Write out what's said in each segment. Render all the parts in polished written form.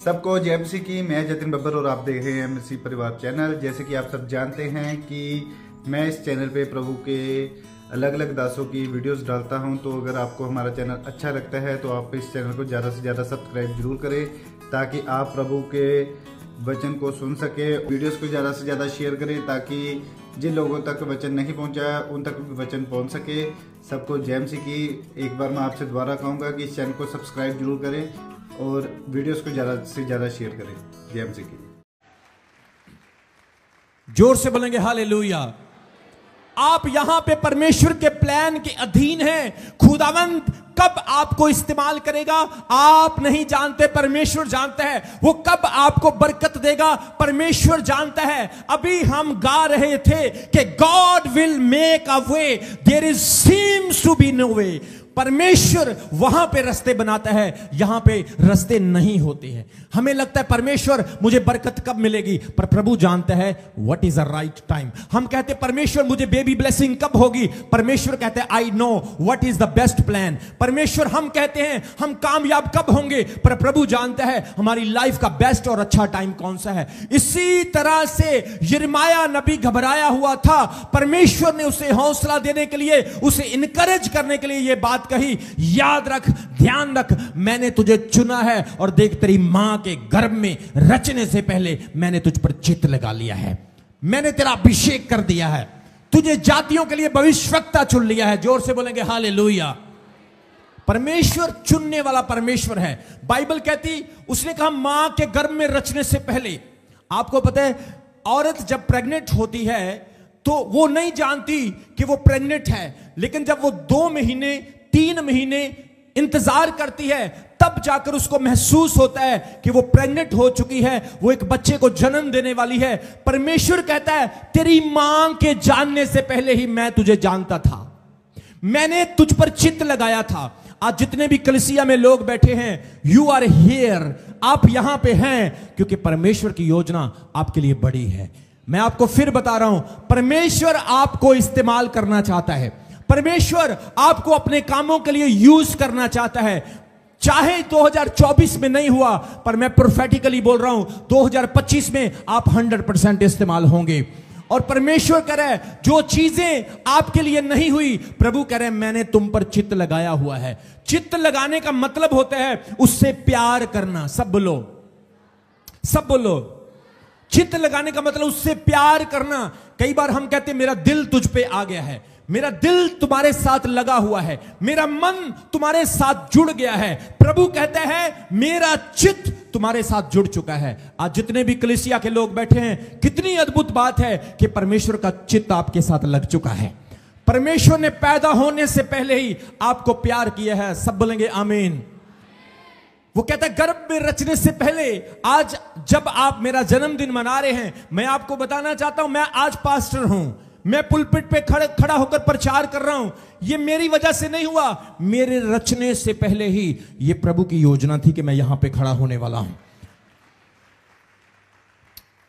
सबको जय मसीह की। मैं जतिन बब्बर और आप देख रहे हैं मसीह परिवार चैनल। जैसे कि आप सब जानते हैं कि मैं इस चैनल पे प्रभु के अलग अलग दासों की वीडियोस डालता हूं, तो अगर आपको हमारा चैनल अच्छा लगता है तो आप इस चैनल को ज़्यादा से ज़्यादा सब्सक्राइब जरूर करें ताकि आप प्रभु के वचन को सुन सके। वीडियोस को ज़्यादा से ज़्यादा शेयर करें ताकि जिन लोगों तक वचन नहीं पहुंचा उन तक वचन पहुंच सके। सबको जय मसीह की। एक बार मैं आपसे दोबारा कहूँगा कि इस चैनल को सब्सक्राइब जरूर करें और वीडियोस को ज़्यादा से ज़्यादा शेयर करें। जय मसीह की। जोर से बोलेंगे हालेलुया। आप यहां पे परमेश्वर के प्लान के अधीन हैं। खुदावंद कब आपको इस्तेमाल करेगा आप नहीं जानते, परमेश्वर जानता है। वो कब आपको बरकत देगा परमेश्वर जानता है। अभी हम गा रहे थे कि God will make a way there is seems to be no way. परमेश्वर वहां पे रास्ते बनाता है, यहां पे रास्ते नहीं होते हैं। हमें लगता है परमेश्वर मुझे बरकत कब मिलेगी, पर प्रभु जानता है what is the right time. हम कहते हैं परमेश्वर मुझे बेबी ब्लेसिंग कब होगी, परमेश्वर कहते हैं I know what is the best plan. परमेश्वर हम कहते हैं हम कामयाब कब होंगे, पर प्रभु जानता है हमारी लाइफ का बेस्ट और अच्छा टाइम कौन सा है। इसी तरह से यिर्मयाह नबी घबराया हुआ था, परमेश्वर ने उसे हौसला देने के लिए, उसे इनकरेज करने के लिए यह बात कही, याद रख, ध्यान रख, मैंने तुझे चुना है और देख तेरी मां के गर्भ में रचने से पहले मैंने तुझ पर चित्त लगा लिया है, मैंने तेरा अभिषेक कर दिया है, तुझे जातियों के लिए भविष्यवक्ता चुन लिया है। जोर से बोलेंगे हालेलुया। परमेश्वर चुनने वाला परमेश्वर है। बाइबल कहती, उसने कहा मां के गर्भ में रचने से पहले। आपको पता है औरत जब प्रेग्नेंट होती है तो वो नहीं जानती कि वो प्रेग्नेंट है, लेकिन जब वो 2 महीने 3 महीने इंतजार करती है तब जाकर उसको महसूस होता है कि वो प्रेग्नेंट हो चुकी है, वो एक बच्चे को जन्म देने वाली है। परमेश्वर कहता है तेरी मां के जानने से पहले ही मैं तुझे जानता था, मैंने तुझ पर चित्त लगाया था। आज जितने भी कलीसिया में लोग बैठे हैं, यू आर हियर, आप यहां पे हैं क्योंकि परमेश्वर की योजना आपके लिए बड़ी है। मैं आपको फिर बता रहा हूं, परमेश्वर आपको इस्तेमाल करना चाहता है, परमेश्वर आपको अपने कामों के लिए यूज करना चाहता है। चाहे 2024 में नहीं हुआ, पर मैं प्रोफेटिकली बोल रहा हूं 2025 में आप 100% इस्तेमाल होंगे। और परमेश्वर कह रहा है जो चीजें आपके लिए नहीं हुई, प्रभु कह रहे हैं मैंने तुम पर चित्त लगाया हुआ है। चित्त लगाने का मतलब होता है उससे प्यार करना। सब बोलो, सब बोलो। चित्त लगाने का मतलब उससे प्यार करना। कई बार हम कहते हैं मेरा दिल तुझ पे आ गया है, मेरा दिल तुम्हारे साथ लगा हुआ है, मेरा मन तुम्हारे साथ जुड़ गया है। प्रभु कहता है मेरा चित्त तुम्हारे साथ जुड़ चुका है। आज जितने भी कलीसिया के लोग बैठे हैं, कितनी अद्भुत बात है कि परमेश्वर का चित्त आपके साथ लग चुका है। परमेश्वर ने पैदा होने से पहले ही आपको प्यार किया है। सब बोलेंगे आमीन। वो कहता है गर्भ में रचने से पहले, आज जब आप मेरा जन्मदिन मना रहे हैं, मैं आपको बताना चाहता हूं मैं आज पास्टर हूं, मैं पुलपिट पे खड़ा होकर प्रचार कर रहा हूं। ये मेरी वजह से नहीं हुआ, मेरे रचने से पहले ही ये प्रभु की योजना थी कि मैं यहां पे खड़ा होने वाला हूं।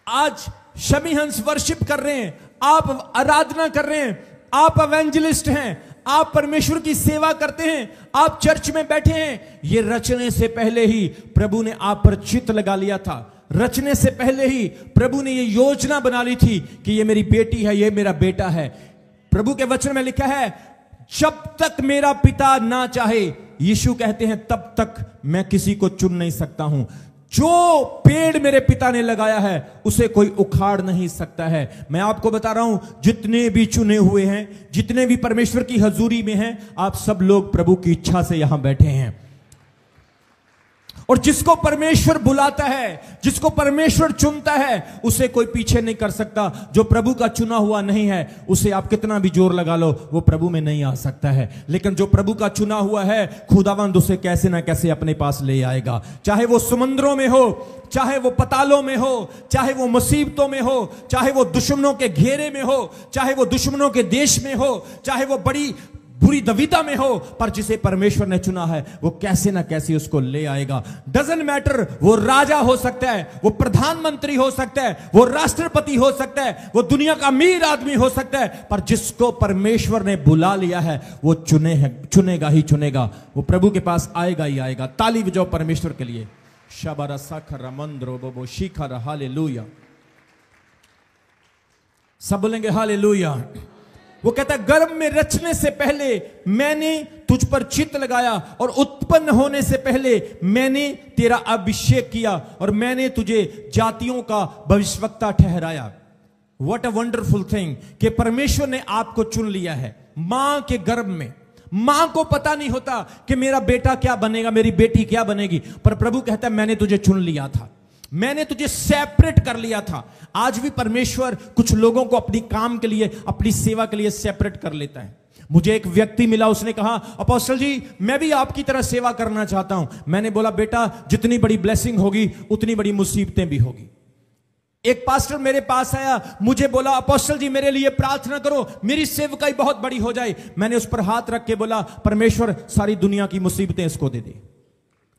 आज शमी हंस वर्शिप कर रहे हैं, आप आराधना कर रहे हैं, आप एवेंजलिस्ट हैं, आप परमेश्वर की सेवा करते हैं, आप चर्च में बैठे हैं। ये रचने से पहले ही प्रभु ने आप पर चित्त लगा लिया था। रचने से पहले ही प्रभु ने ये योजना बना ली थी कि ये मेरी बेटी है, ये मेरा बेटा है। प्रभु के वचन में लिखा है जब तक मेरा पिता ना चाहे, यीशु कहते हैं तब तक मैं किसी को चुन नहीं सकता हूं। जो पेड़ मेरे पिता ने लगाया है उसे कोई उखाड़ नहीं सकता है। मैं आपको बता रहा हूं जितने भी चुने हुए हैं, जितने भी परमेश्वर की हजूरी में हैं, आप सब लोग प्रभु की इच्छा से यहां बैठे हैं। और जिसको परमेश्वर बुलाता है, जिसको परमेश्वर चुनता है, उसे कोई पीछे नहीं कर सकता। जो प्रभु का चुना हुआ नहीं है, उसे आप कितना भी जोर लगा लो, वो प्रभु में नहीं आ सकता है। लेकिन जो प्रभु का चुना हुआ है, खुदावंद उसे कैसे ना कैसे अपने पास ले आएगा। चाहे वो समुद्रों में हो, चाहे वो पतालों में हो, चाहे वो मुसीबतों में हो, चाहे वो दुश्मनों के घेरे में हो, चाहे वो दुश्मनों के देश में हो, चाहे वो बड़ी बुरी दुविधा में हो, पर जिसे परमेश्वर ने चुना है वो कैसे ना कैसे उसको ले आएगा। डजंट मैटर, वो राजा हो सकता है, वो प्रधानमंत्री हो सकता है, वो राष्ट्रपति हो सकता है, वो दुनिया का अमीर आदमी हो सकता है, पर जिसको परमेश्वर ने बुला लिया है वो चुनेगा ही चुनेगा, वो प्रभु के पास आएगा ही आएगा। ताली बजाओ परमेश्वर के लिए। शबरसखरमंद्रोबो शिखर हालेलुया। सब बोलेंगे हालेलुया। वो कहता है गर्भ में रचने से पहले मैंने तुझ पर चित्त लगाया और उत्पन्न होने से पहले मैंने तेरा अभिषेक किया और मैंने तुझे जातियों का भविष्यवक्ता ठहराया। व्हाट अ वंडरफुल थिंग कि परमेश्वर ने आपको चुन लिया है मां के गर्भ में। मां को पता नहीं होता कि मेरा बेटा क्या बनेगा, मेरी बेटी क्या बनेगी, पर प्रभु कहता है मैंने तुझे चुन लिया था, मैंने तुझे सेपरेट कर लिया था। आज भी परमेश्वर कुछ लोगों को अपनी काम के लिए, अपनी सेवा के लिए सेपरेट कर लेता है। मुझे एक व्यक्ति मिला, उसने कहा अपोस्टल जी मैं भी आपकी तरह सेवा करना चाहता हूं। मैंने बोला बेटा जितनी बड़ी ब्लेसिंग होगी उतनी बड़ी मुसीबतें भी होगी। एक पास्टर मेरे पास आया, मुझे बोला अपोस्टल जी मेरे लिए प्रार्थना करो, मेरी सेवकाई बहुत बड़ी हो जाए। मैंने उस पर हाथ रख के बोला परमेश्वर सारी दुनिया की मुसीबतें इसको दे दे।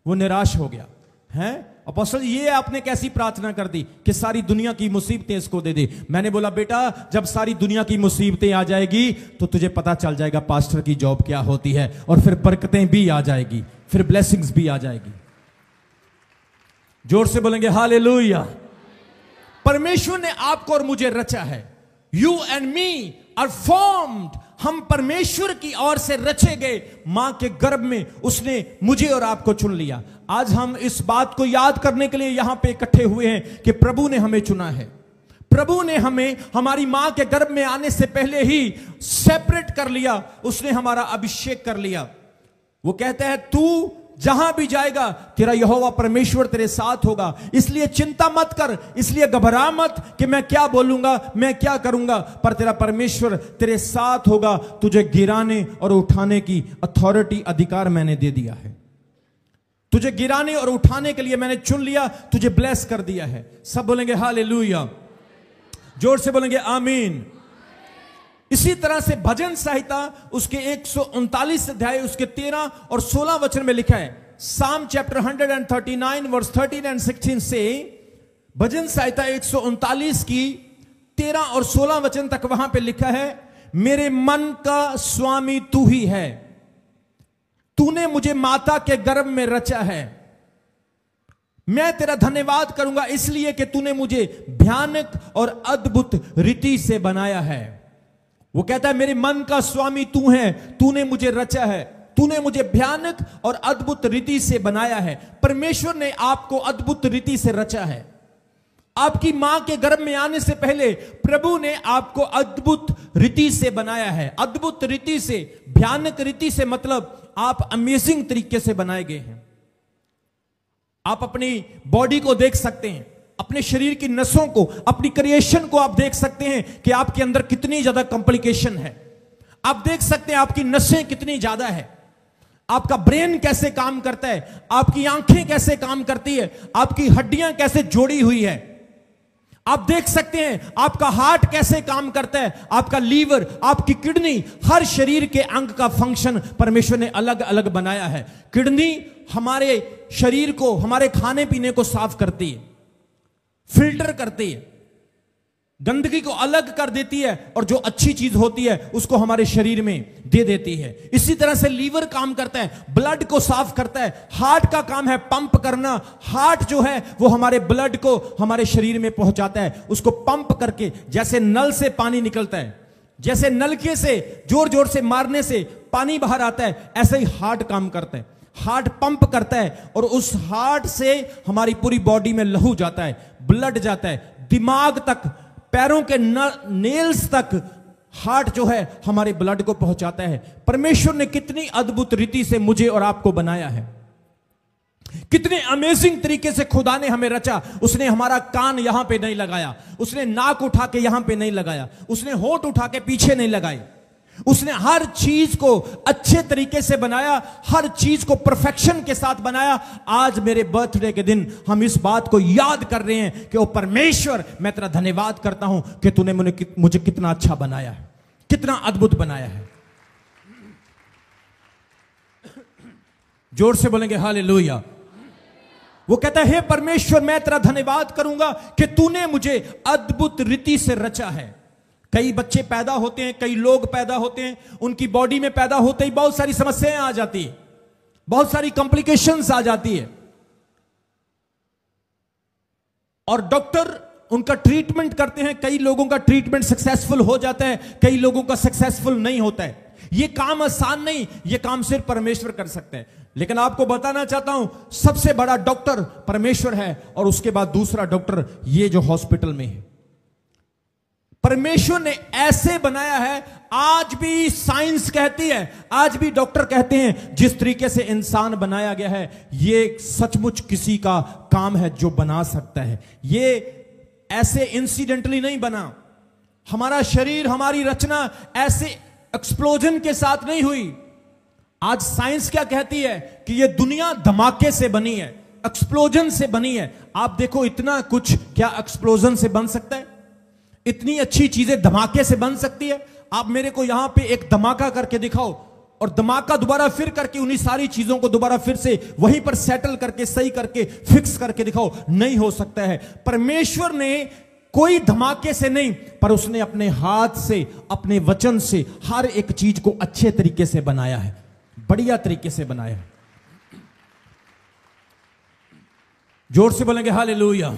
वो निराश हो गया। हैं अपोस्टल ये आपने कैसी प्रार्थना कर दी कि सारी दुनिया की मुसीबतें इसको दे दे। मैंने बोला बेटा जब सारी दुनिया की मुसीबतें आ जाएगी तो तुझे पता चल जाएगा पास्टर की जॉब क्या होती है, और फिर बरकतें भी आ जाएगी, फिर ब्लेसिंग्स भी आ जाएगी। जोर से बोलेंगे हालेलुया। परमेश्वर ने आपको और मुझे रचा है। You and me are formed, हम परमेश्वर की ओर से रचे गए। मां के गर्भ में उसने मुझे और आपको चुन लिया। आज हम इस बात को याद करने के लिए यहां पे इकट्ठे हुए हैं कि प्रभु ने हमें चुना है। प्रभु ने हमें हमारी मां के गर्भ में आने से पहले ही सेपरेट कर लिया, उसने हमारा अभिषेक कर लिया। वो कहता है तू जहां भी जाएगा तेरा यहोवा परमेश्वर तेरे साथ होगा, इसलिए चिंता मत कर, इसलिए घबरा मत कि मैं क्या बोलूंगा, मैं क्या करूंगा, पर तेरा परमेश्वर तेरे साथ होगा। तुझे गिराने और उठाने की अथॉरिटी, अधिकार मैंने दे दिया है। तुझे गिराने और उठाने के लिए मैंने चुन लिया, तुझे ब्लेस कर दिया है। सब बोलेंगे हालेलुया, जोर से बोलेंगे आमीन। इसी तरह से भजन संहिता उसके 139 अध्याय उसके 13 और 16 वचन में लिखा है। साम चैप्टर 139 वर्स 13 एंड 16 से भजन संहिता 139 की 13 और 16 वचन तक वहां पे लिखा है मेरे मन का स्वामी तू ही है, तूने मुझे माता के गर्भ में रचा है। मैं तेरा धन्यवाद करूंगा इसलिए कि तूने मुझे भयानक और अद्भुत रीति से बनाया है। वो कहता है मेरे मन का स्वामी तू है, तूने मुझे रचा है, तूने मुझे भयानक और अद्भुत रीति से बनाया है। परमेश्वर ने आपको अद्भुत रीति से रचा है। आपकी मां के गर्भ में आने से पहले प्रभु ने आपको अद्भुत रीति से बनाया है। अद्भुत रीति से, भयानक रीति से मतलब आप अमेजिंग तरीके से बनाए गए हैं। आप अपनी बॉडी को देख सकते हैं, अपने शरीर की नसों को, अपनी क्रिएशन को आप देख सकते हैं कि आपके अंदर कितनी ज्यादा कॉम्प्लिकेशन है। आप देख सकते हैं आपकी नसें कितनी ज्यादा है, आपका ब्रेन कैसे काम करता है, आपकी आंखें कैसे काम करती है, आपकी हड्डियां कैसे जोड़ी हुई है। आप देख सकते हैं आपका हार्ट कैसे काम करता है, आपका लीवर, आपकी किडनी, हर शरीर के अंग का फंक्शन परमेश्वर ने अलग अलग बनाया है। किडनी हमारे शरीर को, हमारे खाने पीने को साफ करती है, फिल्टर करती है, गंदगी को अलग कर देती है और जो अच्छी चीज होती है उसको हमारे शरीर में दे देती है। इसी तरह से लीवर काम करता है, ब्लड को साफ करता है। हार्ट का काम है पंप करना। हार्ट जो है वो हमारे ब्लड को हमारे शरीर में पहुंचाता है, उसको पंप करके, जैसे नल से पानी निकलता है, जैसे नलके से जोर जोर से मारने से पानी बाहर आता है, ऐसे ही हार्ट काम करता है। हार्ट पंप करता है और उस हार्ट से हमारी पूरी बॉडी में लहू जाता है, ब्लड जाता है, दिमाग तक, पैरों के नेल्स तक हार्ट जो है हमारे ब्लड को पहुंचाता है। परमेश्वर ने कितनी अद्भुत रीति से मुझे और आपको बनाया है, कितने अमेजिंग तरीके से खुदा ने हमें रचा। उसने हमारा कान यहां पे नहीं लगाया, उसने नाक उठा के यहां पे नहीं लगाया, उसने होंठ उठा के पीछे नहीं लगाए। उसने हर चीज को अच्छे तरीके से बनाया, हर चीज को परफेक्शन के साथ बनाया। आज मेरे बर्थडे के दिन हम इस बात को याद कर रहे हैं कि ओ परमेश्वर, मैं तेरा धन्यवाद करता हूं कि तूने मुझे कितना अच्छा बनाया है, कितना अद्भुत बनाया है। जोर से बोलेंगे हालेलुया। वो कहता है हे परमेश्वर, मैं तेरा धन्यवाद करूंगा कि तूने मुझे अद्भुत रीति से रचा है। कई बच्चे पैदा होते हैं, कई लोग पैदा होते हैं, उनकी बॉडी में पैदा होते ही बहुत सारी समस्याएं आ जाती है, बहुत सारी कॉम्प्लिकेशंस आ जाती है। और डॉक्टर उनका ट्रीटमेंट करते हैं। कई लोगों का ट्रीटमेंट सक्सेसफुल हो जाता है, कई लोगों का सक्सेसफुल नहीं होता है। यह काम आसान नहीं, यह काम सिर्फ परमेश्वर कर सकते हैं। लेकिन आपको बताना चाहता हूं, सबसे बड़ा डॉक्टर परमेश्वर है और उसके बाद दूसरा डॉक्टर ये जो हॉस्पिटल में है। परमेश्वर ने ऐसे बनाया है, आज भी साइंस कहती है, आज भी डॉक्टर कहते हैं, जिस तरीके से इंसान बनाया गया है यह सचमुच किसी का काम है जो बना सकता है। यह ऐसे इंसिडेंटली नहीं बना। हमारा शरीर, हमारी रचना ऐसे एक्सप्लोजन के साथ नहीं हुई। आज साइंस क्या कहती है कि यह दुनिया धमाके से बनी है, एक्सप्लोजन से बनी है। आप देखो, इतना कुछ क्या एक्सप्लोजन से बन सकता है? इतनी अच्छी चीजें धमाके से बन सकती है? आप मेरे को यहां पे एक धमाका करके दिखाओ और धमाका दोबारा फिर करके उन्हीं सारी चीजों को दोबारा फिर से वहीं पर सेटल करके, सही करके, फिक्स करके दिखाओ। नहीं हो सकता है। परमेश्वर ने कोई धमाके से नहीं, पर उसने अपने हाथ से, अपने वचन से हर एक चीज को अच्छे तरीके से बनाया है, बढ़िया तरीके से बनाया है। जोर से बोलेंगे हालेलुया।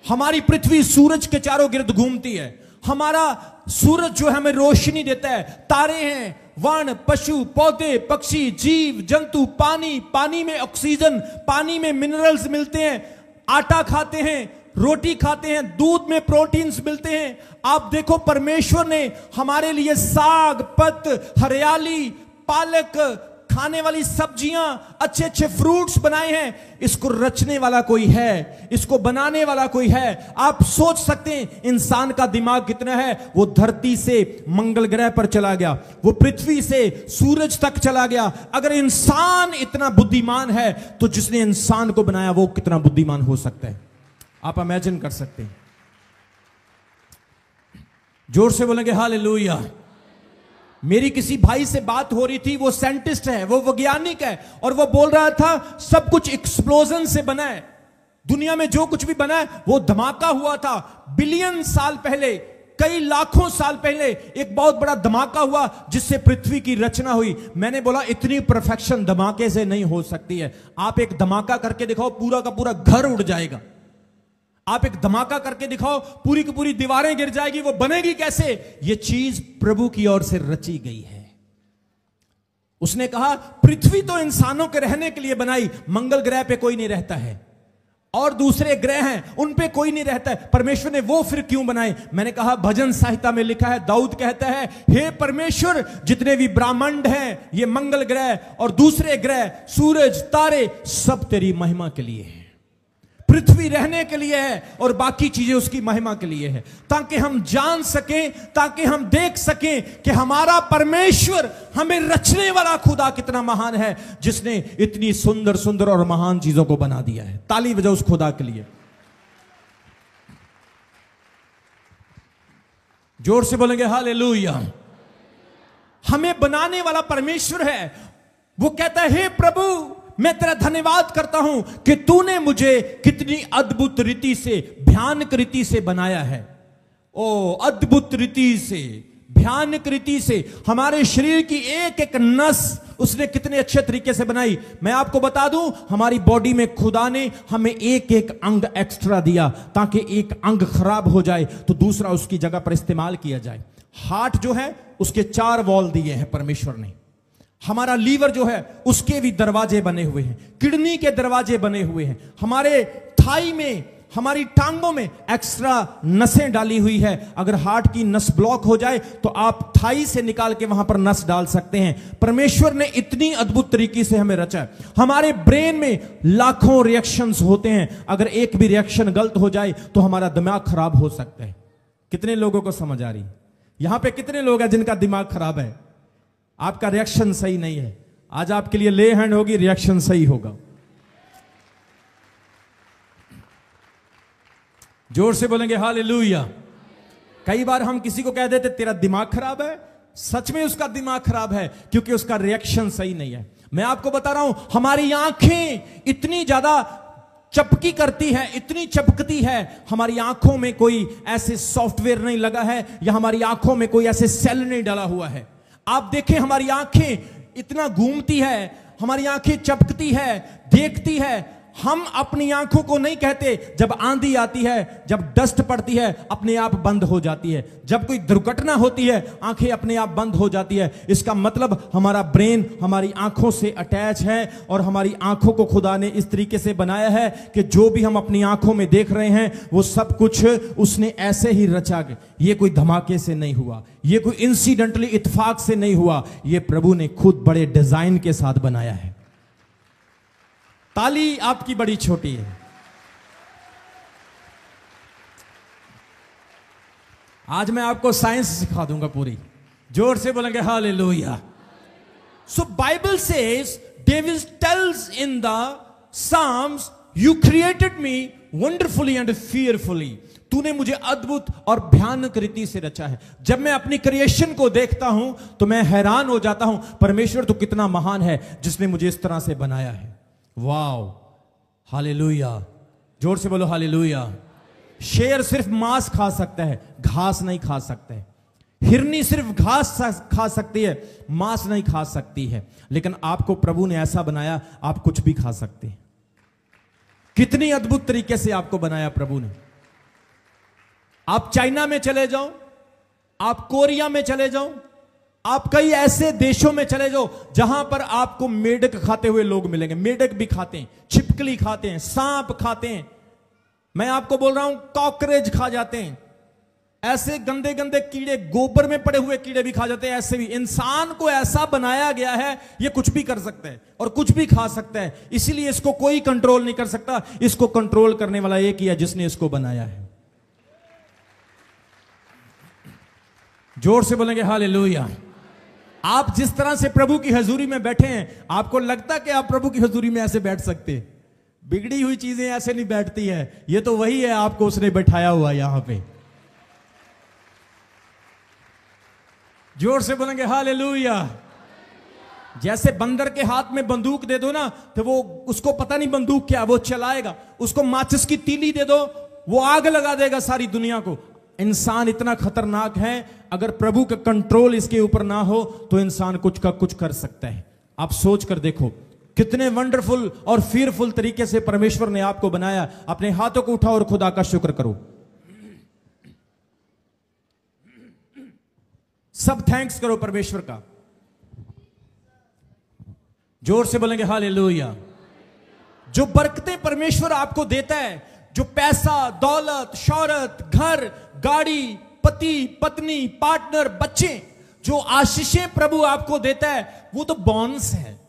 हमारी पृथ्वी सूरज के चारों गिर्द घूमती है। हमारा सूरज जो है हमें रोशनी देता है। तारे हैं, वर्ण, पशु, पौधे, पक्षी, जीव जंतु, पानी, पानी में ऑक्सीजन, पानी में मिनरल्स मिलते हैं। आटा खाते हैं, रोटी खाते हैं, दूध में प्रोटीन्स मिलते हैं। आप देखो, परमेश्वर ने हमारे लिए साग, पत्त, हरियाली, पालक, खाने वाली सब्जियां, अच्छे अच्छे फ्रूट्स बनाए हैं। इसको रचने वाला कोई है, इसको बनाने वाला कोई है। आप सोच सकते हैं इंसान का दिमाग कितना है। वो धरती से मंगल ग्रह पर चला गया, वो पृथ्वी से सूरज तक चला गया। अगर इंसान इतना बुद्धिमान है तो जिसने इंसान को बनाया वो कितना बुद्धिमान हो सकता है? आप इमेजिन कर सकते हैं। जोर से बोलेंगे हालेलुया। मेरी किसी भाई से बात हो रही थी, वो साइंटिस्ट है, वो वैज्ञानिक है, और वो बोल रहा था सब कुछ एक्सप्लोजन से बना है। दुनिया में जो कुछ भी बना है वो धमाका हुआ था बिलियन साल पहले, कई लाखों साल पहले एक बहुत बड़ा धमाका हुआ जिससे पृथ्वी की रचना हुई। मैंने बोला इतनी परफेक्शन धमाके से नहीं हो सकती है। आप एक धमाका करके दिखाओ, पूरा का पूरा घर उड़ जाएगा। आप एक धमाका करके दिखाओ, पूरी की पूरी दीवारें गिर जाएगी। वो बनेगी कैसे? ये चीज प्रभु की ओर से रची गई है। उसने कहा पृथ्वी तो इंसानों के रहने के लिए बनाई, मंगल ग्रह पे कोई नहीं रहता है, और दूसरे ग्रह हैं उन पे कोई नहीं रहता है। परमेश्वर ने वो फिर क्यों बनाए? मैंने कहा भजन संहिता में लिखा है, दाऊद कहता है, हे परमेश्वर, जितने भी ब्रह्मांड हैं, ये मंगल ग्रह और दूसरे ग्रह, सूरज, तारे, सब तेरी महिमा के लिए है। पृथ्वी रहने के लिए है और बाकी चीजें उसकी महिमा के लिए है, ताकि हम जान सकें, ताकि हम देख सकें कि हमारा परमेश्वर, हमें रचने वाला खुदा कितना महान है, जिसने इतनी सुंदर सुंदर और महान चीजों को बना दिया है। ताली बजाओ उस खुदा के लिए। जोर से बोलेंगे हालेलुया। हमें बनाने वाला परमेश्वर है। वो कहता है, हे प्रभु, मैं तेरा धन्यवाद करता हूं कि तूने मुझे कितनी अद्भुत रीति से, भयानक रीति से बनाया है। ओ अद्भुत रीति से, भयानक रीति से हमारे शरीर की एक एक नस उसने कितने अच्छे तरीके से बनाई। मैं आपको बता दूं, हमारी बॉडी में खुदा ने हमें एक एक अंग एक्स्ट्रा दिया, ताकि एक अंग खराब हो जाए तो दूसरा उसकी जगह पर इस्तेमाल किया जाए। हार्ट जो है उसके 4 वॉल्व दिए हैं परमेश्वर ने। हमारा लीवर जो है उसके भी दरवाजे बने हुए हैं, किडनी के दरवाजे बने हुए हैं। हमारे थाई में, हमारी टांगों में एक्स्ट्रा नसें डाली हुई है। अगर हार्ट की नस ब्लॉक हो जाए तो आप थाई से निकाल के वहां पर नस डाल सकते हैं। परमेश्वर ने इतनी अद्भुत तरीके से हमें रचा है। हमारे ब्रेन में लाखों रिएक्शंस होते हैं, अगर एक भी रिएक्शन गलत हो जाए तो हमारा दिमाग खराब हो सकता है। कितने लोगों को समझ आ रही? यहां पे कितने लोग हैं जिनका दिमाग खराब है? आपका रिएक्शन सही नहीं है। आज आपके लिए ले हैंड होगी, रिएक्शन सही होगा। जोर से बोलेंगे हालेलुया। कई बार हम किसी को कह देते तेरा दिमाग खराब है, सच में उसका दिमाग खराब है, क्योंकि उसका रिएक्शन सही नहीं है। मैं आपको बता रहा हूं, हमारी आंखें इतनी ज्यादा चपकी करती है, इतनी चपकती है। हमारी आंखों में कोई ऐसे सॉफ्टवेयर नहीं लगा है, या हमारी आंखों में कोई ऐसे सेल नहीं डाला हुआ है। आप देखें, हमारी आंखें इतना घूमती है, हमारी आंखें चपकती है, देखती है। हम अपनी आंखों को नहीं कहते, जब आंधी आती है, जब डस्ट पड़ती है, अपने आप बंद हो जाती है। जब कोई दुर्घटना होती है, आंखें अपने आप बंद हो जाती है। इसका मतलब हमारा ब्रेन हमारी आंखों से अटैच है और हमारी आंखों को खुदा ने इस तरीके से बनाया है कि जो भी हम अपनी आंखों में देख रहे हैं वो सब कुछ उसने ऐसे ही रचा। ये कोई धमाके से नहीं हुआ, ये कोई इंसिडेंटली इत्तेफाक से नहीं हुआ, ये प्रभु ने खुद बड़े डिजाइन के साथ बनाया है। ताली आपकी बड़ी छोटी है। आज मैं आपको साइंस सिखा दूंगा पूरी। जोर से बोलेंगे hallelujah. So Bible says, David tells in the Psalms, you created me wonderfully and fearfully. तूने मुझे अद्भुत और भयानक रीति से रचा है। जब मैं अपनी क्रिएशन को देखता हूं तो मैं हैरान हो जाता हूं, परमेश्वर तो कितना महान है जिसने मुझे इस तरह से बनाया है। Wow, hallelujah. जोर से बोलो हालेलुया। शेर सिर्फ मांस खा सकता है, घास नहीं खा सकता है। हिरनी सिर्फ घास खा सकती है, मांस नहीं खा सकती है। लेकिन आपको प्रभु ने ऐसा बनाया, आप कुछ भी खा सकते हैं। कितनी अद्भुत तरीके से आपको बनाया प्रभु ने। आप चाइना में चले जाओ, आप कोरिया में चले जाओ, आप कई ऐसे देशों में चले जाओ जहां पर आपको मेढक खाते हुए लोग मिलेंगे। मेढक भी खाते हैं, छिपकली खाते हैं, सांप खाते हैं, मैं आपको बोल रहा हूं कॉकरोच खा जाते हैं। ऐसे गंदे गंदे कीड़े, गोबर में पड़े हुए कीड़े भी खा जाते हैं। ऐसे भी इंसान को ऐसा बनाया गया है, ये कुछ भी कर सकता है और कुछ भी खा सकता है। इसीलिए इसको कोई कंट्रोल नहीं कर सकता। इसको कंट्रोल करने वाला एक ही है, जिसने इसको बनाया है। जोर से बोलेंगे हालेलुया। आप जिस तरह से प्रभु की हजूरी में बैठे हैं, आपको लगता कि आप प्रभु की हजूरी में ऐसे बैठ सकते? बिगड़ी हुई चीजें ऐसे नहीं बैठती है। ये तो वही है, आपको उसने बैठाया हुआ यहां पे। जोर से बोलेंगे हालेलुया। जैसे बंदर के हाथ में बंदूक दे दो ना, तो वो, उसको पता नहीं बंदूक क्या, वो चलाएगा। उसको माचिस की तीली दे दो, वो आग लगा देगा सारी दुनिया को। इंसान इतना खतरनाक है, अगर प्रभु का कंट्रोल इसके ऊपर ना हो तो इंसान कुछ का कुछ कर सकता है। आप सोच कर देखो, कितने वंडरफुल और फियरफुल तरीके से परमेश्वर ने आपको बनाया। अपने हाथों को उठाओ और खुदा का शुक्र करो। सब थैंक्स करो परमेश्वर का। जोर से बोलेंगे हालेलुया। जो बरकतें परमेश्वर आपको देता है, जो पैसा, दौलत, शौहरत, घर, गाड़ी, पति, पत्नी, पार्टनर, बच्चे, जो आशीषें प्रभु आपको देता है, वो तो बोनस है,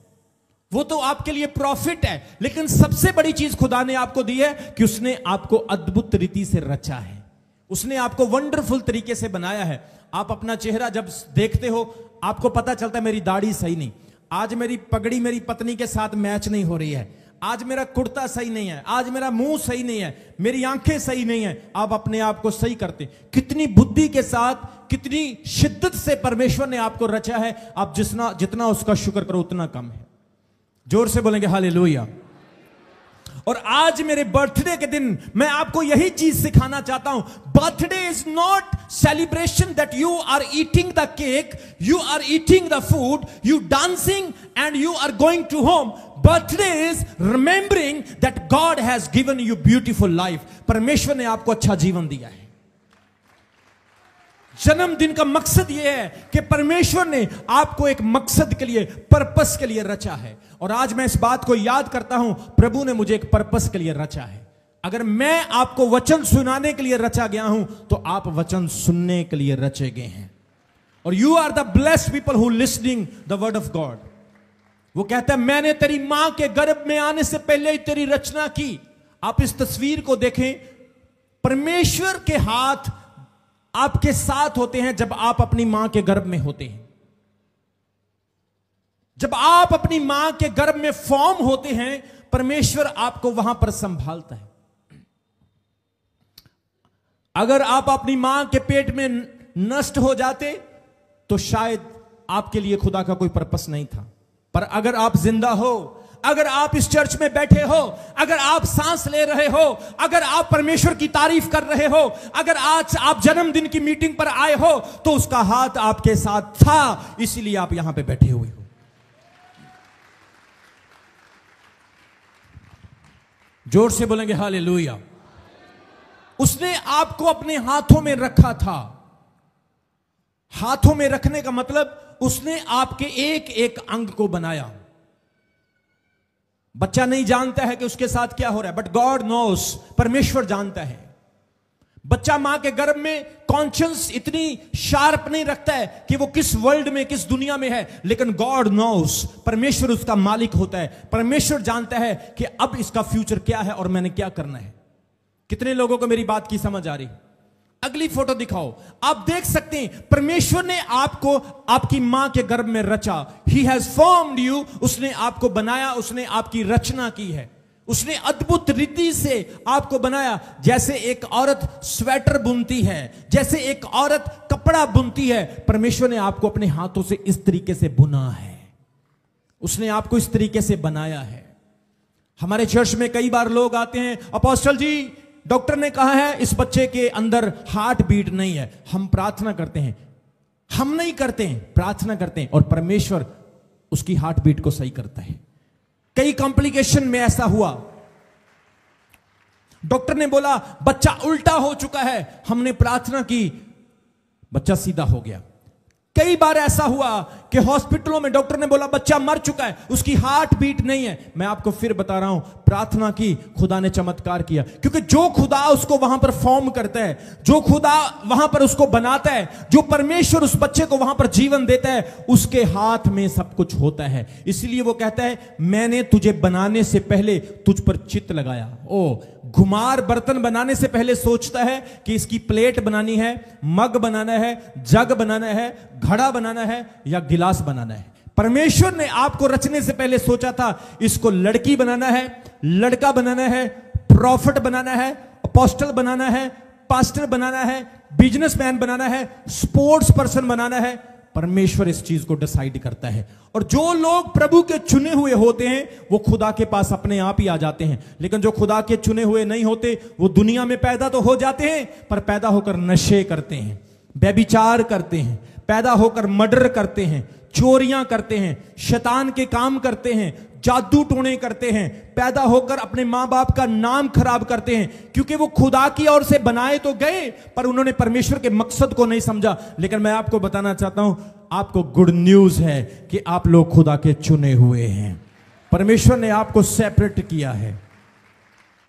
वो तो आपके लिए प्रॉफिट है। लेकिन सबसे बड़ी चीज खुदा ने आपको दी है कि उसने आपको अद्भुत रीति से रचा है। उसने आपको वंडरफुल तरीके से बनाया है। आप अपना चेहरा जब देखते हो, आपको पता चलता है मेरी दाढ़ी सही नहीं, आज मेरी पगड़ी मेरी पत्नी के साथ मैच नहीं हो रही है, आज मेरा कुर्ता सही नहीं है, आज मेरा मुंह सही नहीं है, मेरी आंखें सही नहीं है। आप अपने आप को सही करते। कितनी बुद्धि के साथ, कितनी शिद्दत से परमेश्वर ने आपको रचा है। आप जितना उसका शुक्र करो उतना कम है। जोर से बोलेंगे हालेलुया। और आज मेरे बर्थडे के दिन मैं आपको यही चीज सिखाना चाहता हूं। Birthday is not celebration that you are eating the cake, you are eating the food, you dancing and you are going to home. Birthday is remembering that God has given you beautiful life. परमेश्वर ने आपको अच्छा जीवन दिया है। जन्मदिन का मकसद यह है कि परमेश्वर ने आपको एक मकसद के लिए, पर्पस के लिए रचा है। और आज मैं इस बात को याद करता हूं, प्रभु ने मुझे एक पर्पस के लिए रचा है। अगर मैं आपको वचन सुनाने के लिए रचा गया हूं, तो आप वचन सुनने के लिए रचे गए हैं। और you are the blessed people who listening the word of God. वो कहता है, मैंने तेरी मां के गर्भ में आने से पहले ही तेरी रचना की। आप इस तस्वीर को देखें, परमेश्वर के हाथ आपके साथ होते हैं जब आप अपनी मां के गर्भ में होते हैं। जब आप अपनी मां के गर्भ में फॉर्म होते हैं, परमेश्वर आपको वहां पर संभालता है। अगर आप अपनी मां के पेट में नष्ट हो जाते तो शायद आपके लिए खुदा का कोई पर्पस नहीं था। पर अगर आप जिंदा हो, अगर आप इस चर्च में बैठे हो, अगर आप सांस ले रहे हो, अगर आप परमेश्वर की तारीफ कर रहे हो, अगर आज आप जन्मदिन की मीटिंग पर आए हो, तो उसका हाथ आपके साथ था, इसीलिए आप यहां पे बैठे हुए हो। जोर से बोलेंगे हालेलुया। उसने आपको अपने हाथों में रखा था। हाथों में रखने का मतलब उसने आपके एक एक अंग को बनाया। बच्चा नहीं जानता है कि उसके साथ क्या हो रहा है, बट गॉड नोस, परमेश्वर जानता है। बच्चा मां के गर्भ में कॉन्शियस इतनी शार्प नहीं रखता है कि वो किस वर्ल्ड में, किस दुनिया में है, लेकिन गॉड नोस, परमेश्वर उसका मालिक होता है। परमेश्वर जानता है कि अब इसका फ्यूचर क्या है और मैंने क्या करना है। कितने लोगों को मेरी बात की समझ आ रही? अगली फोटो दिखाओ। आप देख सकते हैं परमेश्वर ने आपको आपकी मां के गर्भ में रचा। ही हैज फॉर्म्ड यू, उसने आपको बनाया, उसने आपकी रचना की है, उसने अद्भुत रीति से आपको बनाया। जैसे एक औरत स्वेटर बुनती है, जैसे एक औरत कपड़ा बुनती है, परमेश्वर ने आपको अपने हाथों से इस तरीके से बुना है, उसने आपको इस तरीके से बनाया है। हमारे चर्च में कई बार लोग आते हैं, अपोस्टल जी डॉक्टर ने कहा है इस बच्चे के अंदर हार्ट बीट नहीं है। हम प्रार्थना करते हैं, हम नहीं करते हैं, प्रार्थना करते हैं और परमेश्वर उसकी हार्ट बीट को सही करता है। कई कॉम्प्लिकेशन में ऐसा हुआ, डॉक्टर ने बोला बच्चा उल्टा हो चुका है, हमने प्रार्थना की, बच्चा सीधा हो गया। कई बार ऐसा हुआ कि हॉस्पिटलों में डॉक्टर ने बोला बच्चा मर चुका है, उसकी हार्ट बीट नहीं है। मैं आपको फिर बता रहा हूं, प्रार्थना की, खुदा ने चमत्कार किया। क्योंकि जो खुदा उसको वहां पर फॉर्म करता है, जो खुदा वहां पर उसको बनाता है, जो परमेश्वर उस बच्चे को वहां पर जीवन देता है, उसके हाथ में सब कुछ होता है। इसलिए वो कहता है मैंने तुझे बनाने से पहले तुझ पर चित्त लगाया। ओ घुमार बर्तन बनाने से पहले सोचता है कि इसकी प्लेट बनानी है, मग बनाना है, जग बनाना है, घड़ा बनाना है या गिलास बनाना है। परमेश्वर ने आपको रचने से पहले सोचा था इसको लड़की बनाना है, लड़का बनाना है, प्रॉफिट बनाना है, अपोस्टल बनाना है, पास्टर बनाना है, बिजनेसमैन बनाना है, स्पोर्ट्स पर्सन बनाना है। परमेश्वर इस चीज को डिसाइड करता है। और जो लोग प्रभु के चुने हुए होते हैं वो खुदा के पास अपने आप ही आ जाते हैं। लेकिन जो खुदा के चुने हुए नहीं होते वो दुनिया में पैदा तो हो जाते हैं, पर पैदा होकर नशे करते हैं, व्यभिचार करते हैं, पैदा होकर मर्डर करते हैं, चोरियां करते हैं, शैतान के काम करते हैं, जादू टोने करते हैं, पैदा होकर अपने मां बाप का नाम खराब करते हैं। क्योंकि वो खुदा की ओर से बनाए तो गए पर उन्होंने परमेश्वर के मकसद को नहीं समझा। लेकिन मैं आपको बताना चाहता हूं, आपको गुड न्यूज है कि आप लोग खुदा के चुने हुए हैं। परमेश्वर ने आपको सेपरेट किया है।